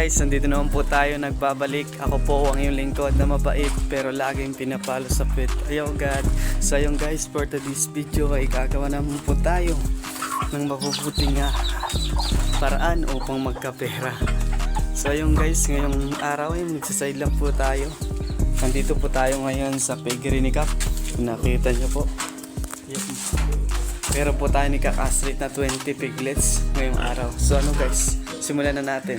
guys, nandito naman po tayo nagbabalik. Ako po ang iyong lingkod na mabait pero laging pinapalo sa pit. Ayaw God. So ayun guys, for today's video ay gagawa naman po tayo ng mabubuting paraan upang magkapera. So ayun guys, ngayong araw ay magsaside lang po tayo. Nandito po tayo ngayon sa piggery ni Cap. Nakita nyo po. Yun. Pero po tayo ni kakastrate na 20 piglets ngayong araw. So ano guys, simulan na natin.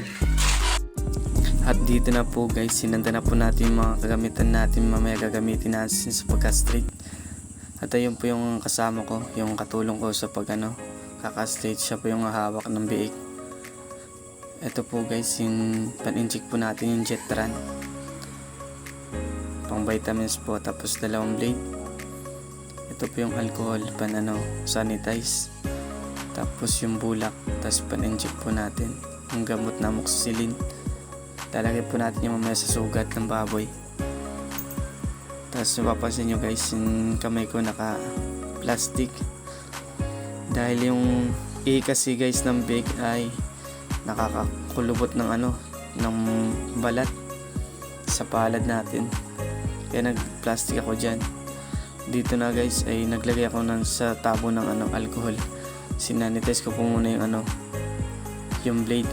At dito na po guys, sinanda na po natin yung mga kagamitan natin mamaya gagamitin natin sa pagkastrate. At ayun po yung kasama ko, yung katulong ko sa kakastrate. Siya po yung hawak ng biik. Ito po guys, yung pan-inject po natin yung Jetran. Pang vitamins po, tapos dalawang blade. Ito po yung alcohol, sanitize. Tapos yung bulak, tapos pan-inject po natin yung gamot na amoxicillin. Lalagay po natin yung mamaya sa sugat ng baboy. Tapos mapapansin nyo guys, yung kamay ko naka plastic. Dahil yung kasi guys ng big ay nakakakulubot ng ng balat sa palad natin. Kaya nag-plastic ako dyan. Dito na guys ay naglagay ako sa tabo ng alcohol. Sinanitize ko po muna yung blade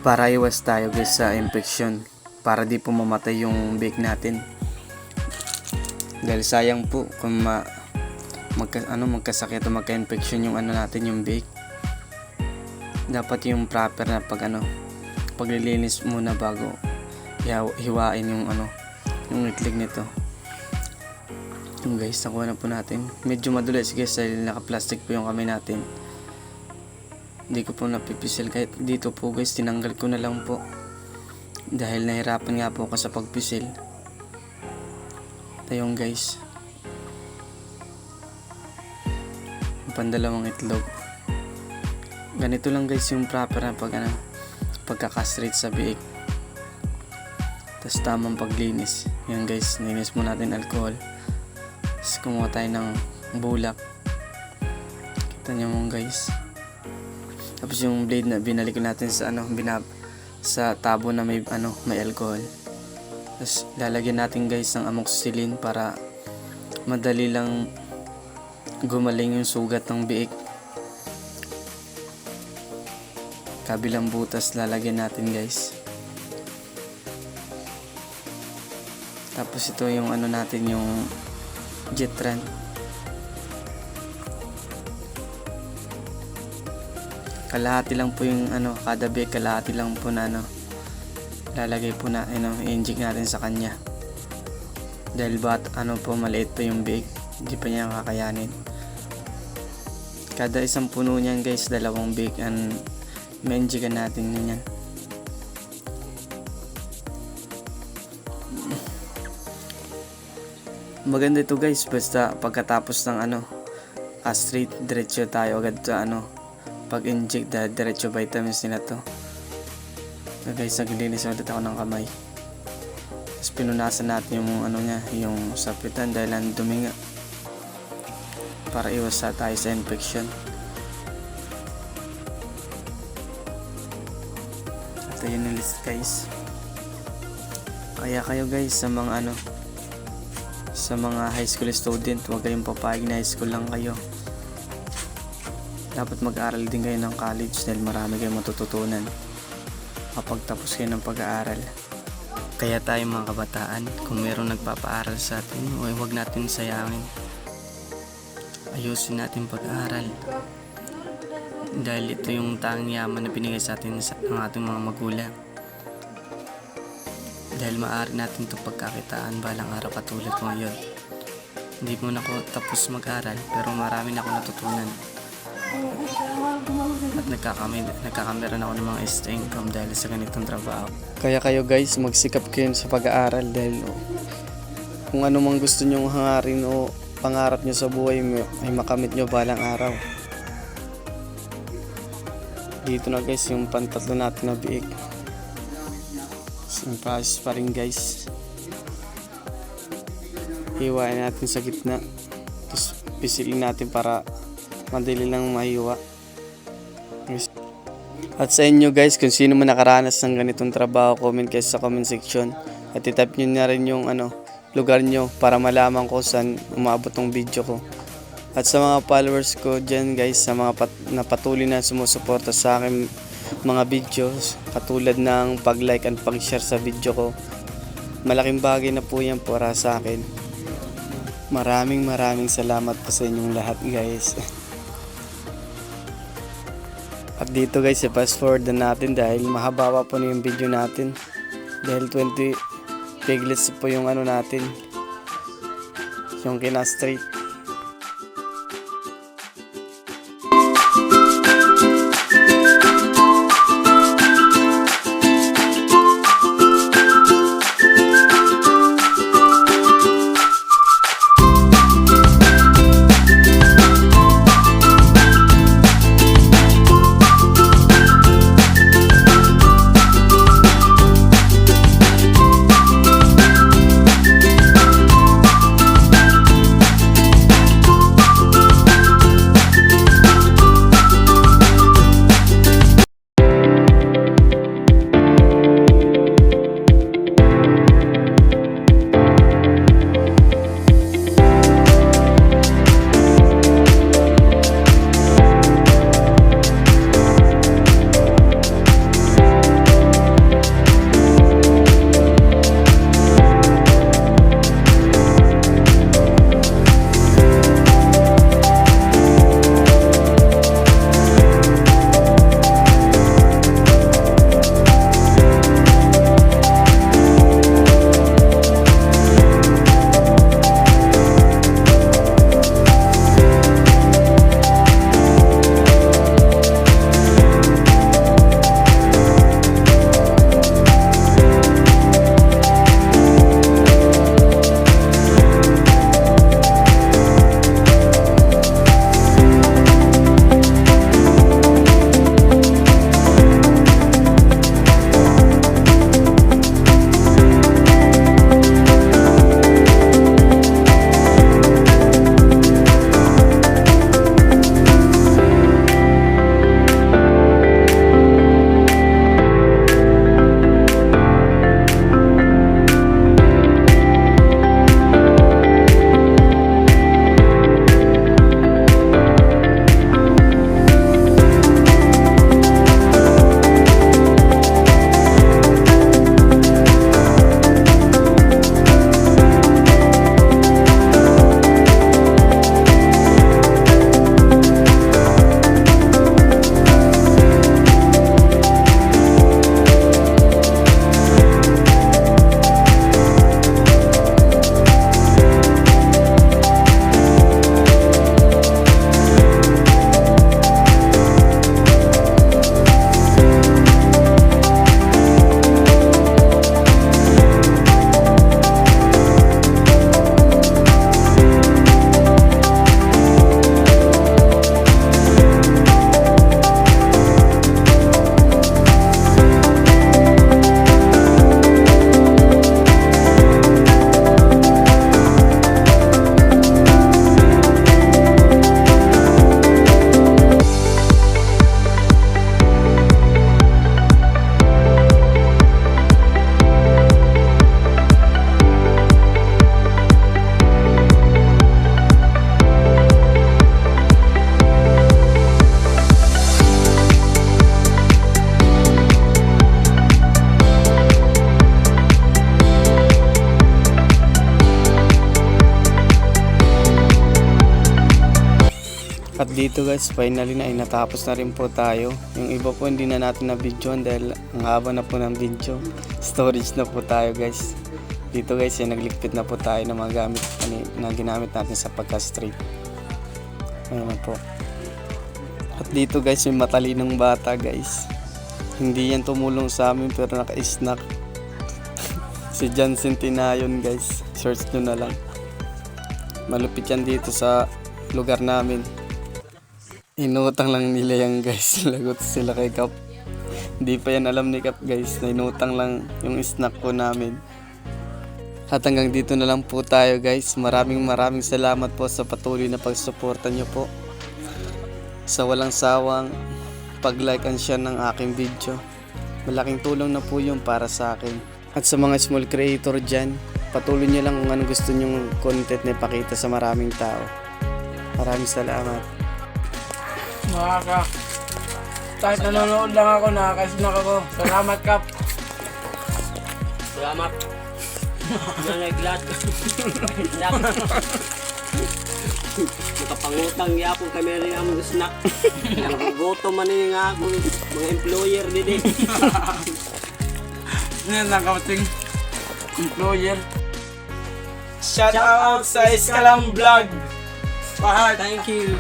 para iwas tayo guys sa infection, para di po mamatay yung bake natin. Dahil sayang po kung magkasakit o magka-infection yung natin yung bake. Dapat yung proper na paglilinis muna bago hiwain yung itlig nito. Yung guys, nakuha na po natin. Medyo madulas guys dahil naka-plastic po yung kamay natin. Hindi ko po napipisil kahit dito po guys, tinanggal ko na lang po. Dahil nahirapan nga po ako sa pagpisil. Ito yung guys. Yung pandalawang itlog. Ganito lang guys yung proper na pagkakastrate sa biik. Tapos tamang paglinis. Yan guys, nilis mo natin alcohol. Tapos kumuha tayo ng bulak. Kita nyo mo guys. Tapos yung blade na binalik natin sa sa tabo na may alcohol. Tapos lalagyan natin guys ng amoxicillin para madali lang gumaling yung sugat ng biik. Kabilang butas lalagyan natin guys. Tapos ito yung natin yung Jetran. Kalahati lang po yung kada biik, kalahati lang po na lalagay po na i-inject natin sa kanya. Dahil po maliit pa yung biik, hindi pa niya kakayanin. Kada isang puno niyan guys, dalawang biik ma-injectan natin niyan. Maganda ito guys, basta pagkatapos ng castrate, diretso tayo agad sa pag-inject dahil diretso vitamins nila to. So guys, naglilinis ulit ako ng kamay. Tapos pinunasan natin yung yung sapitan dahil ang dumi nga. Para iwas tayo sa infection. Ito yun yung list guys. Kaya kayo guys sa mga high school student, huwag kayong papayag na high school lang kayo. Dapat mag-aaral din kayo ng college dahil marami kayong matututunan kapag tapos kayo ng pag-aaral. Kaya tayo mga kabataan, kung mayroong nagpapaaral sa atin, huwag natin sayangin. Ayusin natin pag-aaral. Dahil ito yung tanging yaman na binigay sa atin ng ating mga magulang. Dahil maaari natin itong pagkakitaan balang araw katulad ko ngayon. Hindi mo na ako tapos mag-aral pero marami na ako natutunan. At nagkakameron ako ng mga extra income dahil sa ganitong trabaho. Kaya kayo guys, magsikap kayo sa pag-aaral dahil kung ano mang gusto nyong hangarin o pangarap nyo sa buhay ay makamit nyo balang araw. Dito na guys yung pantatlo natin na biik. Yung process pa rin guys. Hiwain natin sa gitna. Tapos pisilin natin para madali lang mahiwa. At sa inyo guys, kung sino man nakaranas ng ganitong trabaho, comment kayo sa comment section. At itype nyo na rin yung lugar nyo para malaman ko saan umabot ng video ko. At sa mga followers ko dyan guys, sa mga na patuloy na sumusuporta sa akin mga videos, katulad ng pag-like and pag-share sa video ko, malaking bagay na po yan para sa akin. Maraming salamat po sa inyong lahat guys. At dito guys, i-fast forward na natin dahil mahaba pa po na yung video natin. Dahil 20 piglets po yung natin, yung kina-straight. At dito guys, finally na ay natapos na rin po tayo. Yung iba po hindi na natin na videoan dahil ang haba na po ng video. Storage na po tayo guys. Dito guys, nagligpit na po tayo ng mga gamit na ginamit natin sa pagka-straight. Ayan po. At dito guys, may matalinong bata guys. Hindi yan tumulong sa amin pero naka-snack. Si John Centinayon guys. Search nyo na lang. Malupit yan dito sa lugar namin. Inutang lang nila yan guys. Lagot sila kay Kap. Hindi pa yan alam ni Kap guys. Na inutang lang yung snack po namin. At hanggang dito na lang po tayo guys. Maraming salamat po sa patuloy na pagsuporta nyo po. Sa walang sawang pag-like and share ng aking video. Malaking tulong na po yun para sa akin. At sa mga small creator dyan, patuloy nyo lang kung ano gusto nyong content na ipakita sa maraming tao. Maraming salamat. Kahit nanonood lang ako, nakakasinak ako. Salamat, Kap. Salamat. Nalaglat. Nakapangutang yapon kami rin ang snack. Nagugutom man rin nga ako. Mga employer din eh. Ngayon, nakating employer. Shout out sa Iskalam Vlog! Thank you.